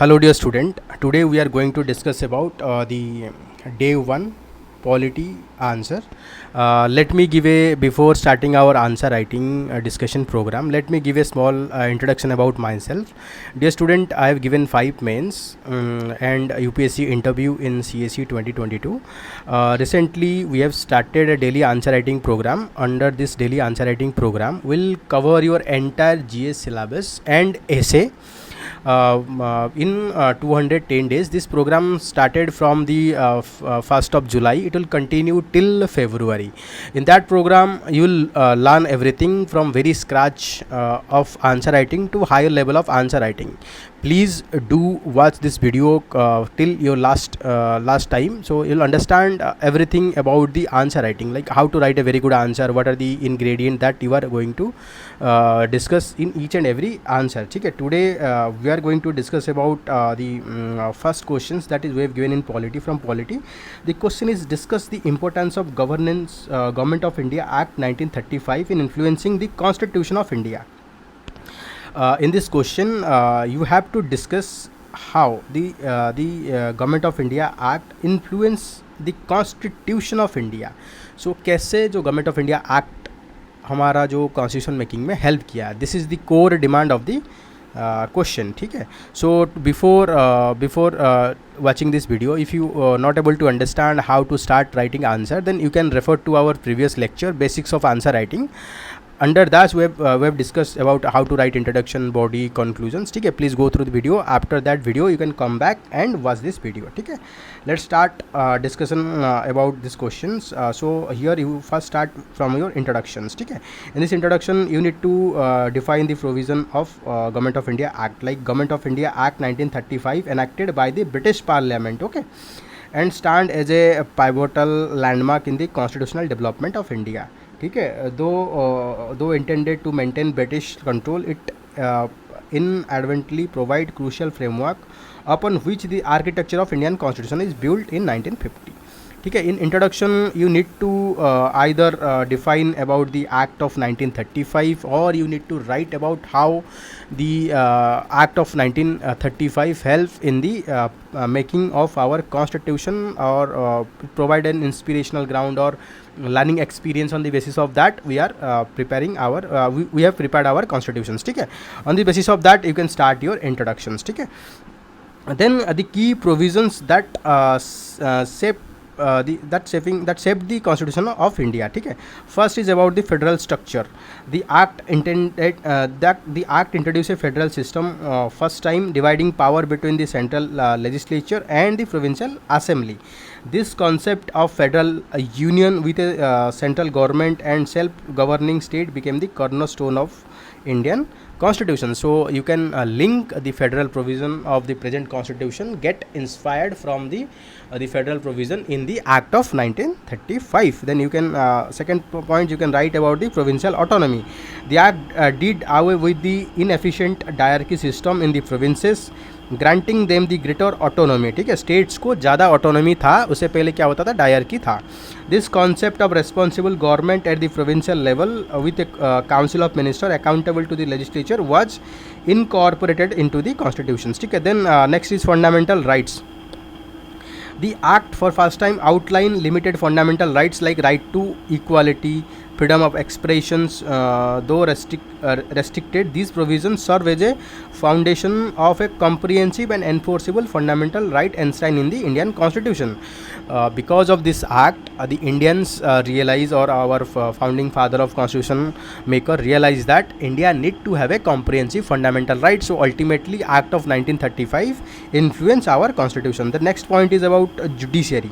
Hello dear student, today we are going to discuss about the day 1 polity answer. Let me give a, before starting our answer writing discussion program, let me give a small introduction about myself. Dear student, I have given 5 mains and UPSC interview in CSE 2022. Recently we have started a daily answer writing program. Under this daily answer writing program we'll cover your entire GS syllabus and essay in 210 days. This program started from the 1st of July. It will continue till February. In that program you will learn everything from very scratch of answer writing to higher level of answer writing. Please do watch this video till your last time, so you'll understand everything about the answer writing, like how to write a very good answer, what are the ingredients that you are going to discuss in each and every answer. Okay, today we are going to discuss about the first questions that is we have given in polity. From polity, the question is, discuss the importance of governance Government of India Act 1935 in influencing the Constitution of India. In this question you have to discuss how the Government of India Act influence the Constitution of India. So कैसे जो Government of India Act हमारा जो constitution making में help किया, this is the core demand of the question. ठीक है. So before watching this video, if you not able to understand how to start writing answer, then you can refer to our previous lecture, basics of answer writing. Under that we have discussed about how to write introduction, body, conclusions. ठीक है, please go through the video. After that video you can come back and watch this video. ठीक है, let's start discussion about these questions. So here you first start from your introductions. ठीक है, in this introduction you need to define the provision of Government of India Act, like Government of India Act 1935 enacted by the British Parliament. Okay, and stand as a pivotal landmark in the constitutional development of India. ठीक है, though intended to maintain British control, it inadvertently provide crucial framework upon which the architecture of Indian Constitution is built in 1950. ठीक है, in introduction you need to either define about the Act of 1935, or you need to write about how the Act of 1935 helps in the making of our constitution, or provide an inspirational ground or learning experience. On the basis of that we are preparing our we have prepared our constitutions. ठीक है, on the basis of that you can start your introductions. ठीक है, then the key provisions that shaped the Constitution of India. ठीक है, first is about the federal structure. The act intended that the act introduced a federal system, first time dividing power between the central legislature and the provincial assembly. This concept of federal union with a central government and self-governing state became the cornerstone of Indian Constitution. So you can link the federal provision of the present Constitution, get inspired from the federal provision in the Act of 1935. Then you can second point you can write about the provincial autonomy. The Act did away with the inefficient diarchy system in the provinces, granting them the greater autonomy. ठीक है, states को ज़्यादा autonomy था, उससे पहले क्या होता था, डायरकी था. This concept of responsible government at the provincial level with a council of minister accountable to the legislature was incorporated into the constitution. ठीक है, then next is fundamental rights. The act for first time outline limited fundamental rights like right to equality, freedom of expressions, though restricted. These provisions serve as a foundation of a comprehensive and enforceable fundamental right enshrined in the Indian Constitution. Because of this act, the Indians realize, or our founding father of Constitution maker realized that India need to have a comprehensive fundamental right. So ultimately Act of 1935 influence our Constitution. The next point is about judiciary.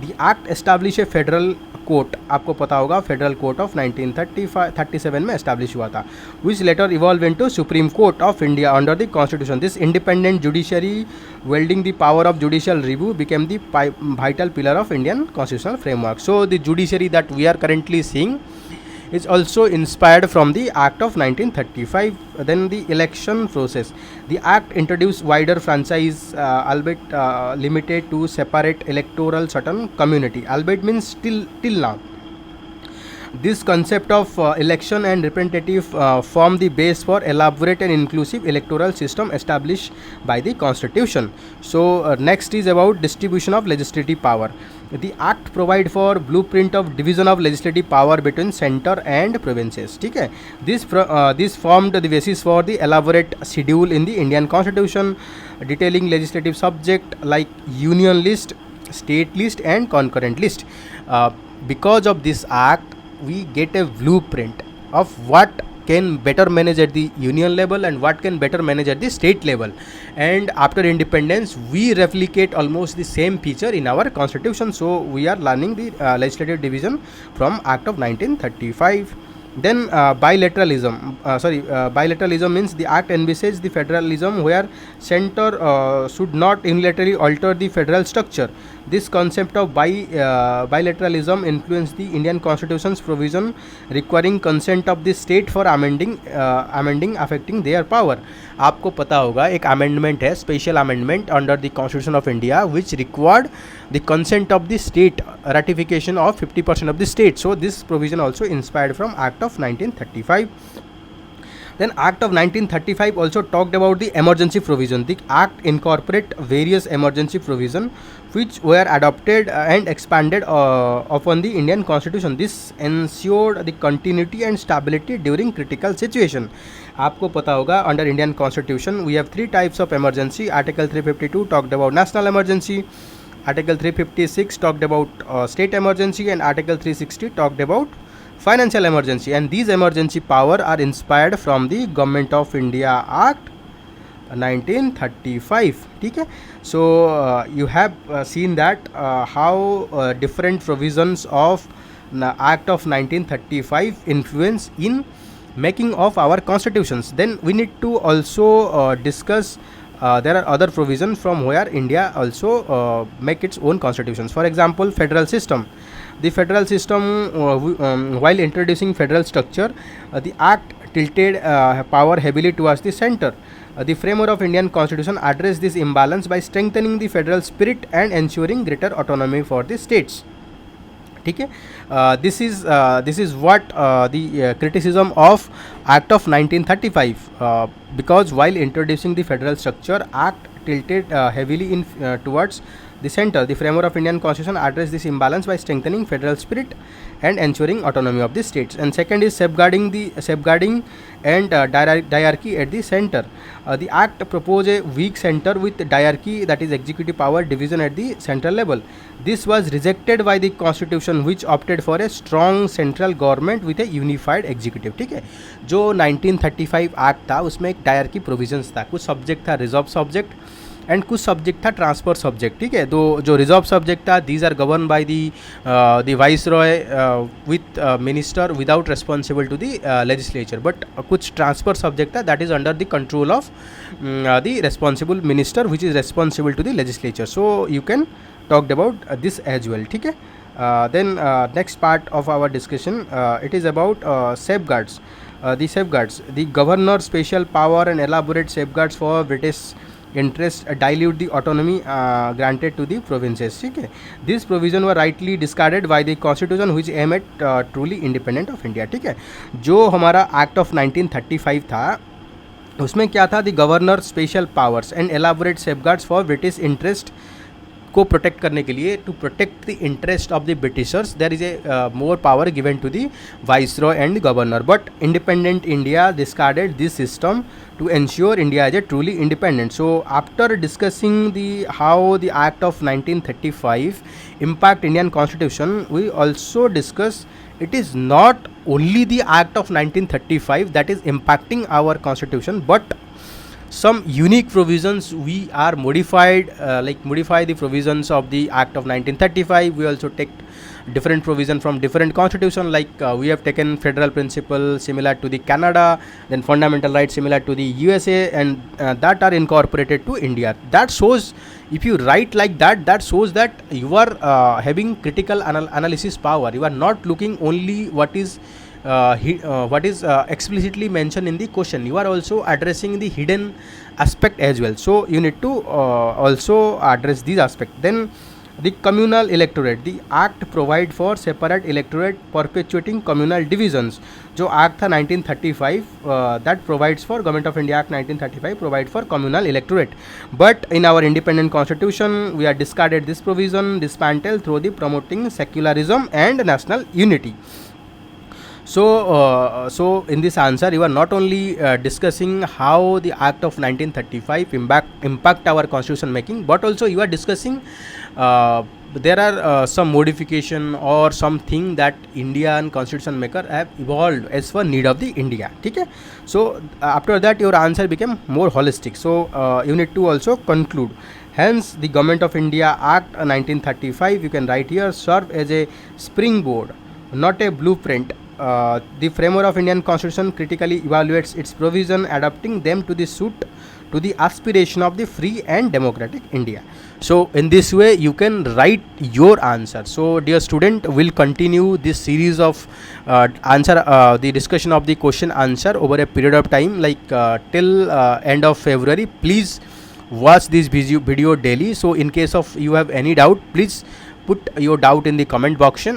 The act established a federal court. आपको पता होगा federal court of 1937 में establish हुआ था, which later evolve into supreme court of India under the constitution. This independent judiciary wielding the power of judicial review became the vital pillar of Indian constitutional framework. So the judiciary that we are currently seeing is also inspired from the Act of 1935. Then the election process. The Act introduced wider franchise, albeit limited to separate electoral certain community. Albeit means till now. This concept of election and representative form the base for elaborate and inclusive electoral system established by the constitution. So next is about distribution of legislative power. The act provide for blueprint of division of legislative power between center and provinces. ठीक है, this formed the basis for the elaborate schedule in the Indian constitution detailing legislative subject like union list, state list and concurrent list. Because of this act we get a blueprint of what can better manage at the union level and what can better manage at the state level, and after independence we replicate almost the same feature in our constitution. So we are learning the legislative division from act of 1935. Then bilateralism. Bilateralism means the act envisages the federalism where center should not unilaterally alter the federal structure. This concept of bilateralism influenced the Indian Constitution's provision requiring consent of the state for amending affecting their power. आपको पता होगा एक amendment है, special amendment under the constitution of India which required the consent of the state, ratification of 50% of the state. So this provision also inspired from act of 1935. Then act of 1935 also talked about the emergency provision. The act incorporate various emergency provision which were adopted and expanded upon the Indian constitution. This ensured the continuity and stability during critical situation. आपको पता होगा under Indian constitution we have three types of emergency. Article 352 talked about national emergency, Article 356 talked about state emergency, and Article 360 talked about financial emergency. And these emergency power are inspired from the Government of India Act 1935. ठीक है, so you have seen that how different provisions of Act of 1935 influence in making of our constitutions. Then we need to also discuss there are other provisions from where India also make its own constitutions. For example, federal system. The federal system, while introducing federal structure, the act tilted power heavily towards the center. The framework of Indian constitution addressed this imbalance by strengthening the federal spirit and ensuring greater autonomy for the states. ठीक है, this is what the criticism of Act of 1935, because while introducing the federal structure, Act tilted heavily in towards the center. The framework of Indian constitution addressed this imbalance by strengthening federal spirit and ensuring autonomy of the states. And second is safeguarding and diarchy at the center. The act proposed a weak center with diarchy, that is executive power division at the central level. This was rejected by the constitution which opted for a strong central government with a unified executive. ठीक है, जो 1935 act था उसमें एक dyarchy provisions था, कुछ subject था reserve subject एंड कुछ सब्जेक्ट था ट्रांसफर सब्जेक्ट. ठीक है, तो जो रिजर्व सब्जेक्ट था these are govern by the viceroy with minister without responsible to the legislature, but कुछ ट्रांसफर सब्जेक्ट था that is under the control of the responsible minister which is responsible to the legislature. So you can talked about this as well. ठीक है, then next part of our discussion it is about safeguards. The safeguards, the governor special power and elaborate safeguards for British interest dilute the autonomy granted to the provinces. ठीक है, this provision were rightly discarded by the constitution which aim at truly independent of India. ठीक है, जो हमारा Act of 1935 था उसमें क्या था, the governor special powers and elaborate safeguards for British interest को प्रोटेक्ट करने के लिए, to protect the interest of the Britishers there is a more power given to the viceroy and governor. But independent India discarded this system to ensure India as a truly independent. So after discussing the how the Act of 1935 impact Indian Constitution, we also discuss it is not only the Act of 1935 that is impacting our Constitution, but some unique provisions we are modified, like modify the provisions of the Act of 1935. We also take different provision from different constitution, like we have taken federal principle similar to the Canada, then fundamental rights similar to the USA, and that are incorporated to India. That shows, if you write like that, that shows that you are having critical analysis power. You are not looking only what is explicitly mentioned in the question. You are also addressing the hidden aspect as well. So you need to also address these aspects. Then The communal electorate, the act provide for separate electorate perpetuating communal divisions. जो act था 1935, that provides for, Government of India Act 1935 provide for communal electorate, but in our independent constitution we are discarded this provision, dismantled through the promoting secularism and national unity. So in this answer you are not only discussing how the act of 1935 impact our constitution making, but also you are discussing there are some modification or something that Indian constitution maker have evolved as for need of the India. Okay, so after that your answer became more holistic. So you need to also conclude. Hence the Government of India Act 1935, you can write here, serve as a springboard, not a blueprint. The framework of Indian Constitution critically evaluates its provision, adapting them to the suit to the aspiration of the free and democratic India. So in this way you can write your answer. So dear student, will continue this series of the discussion of the question answer over a period of time, like till end of February. Please watch this video daily. So in case of you have any doubt, please put your doubt in the comment box.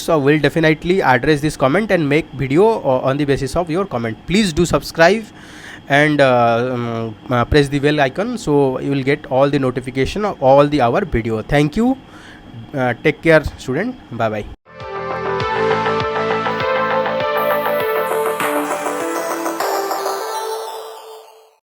So we'll definitely address this comment and make video on the basis of your comment. Please do subscribe and press the bell icon, so you will get all the notification of all the our video. Thank you. Take care student. Bye bye.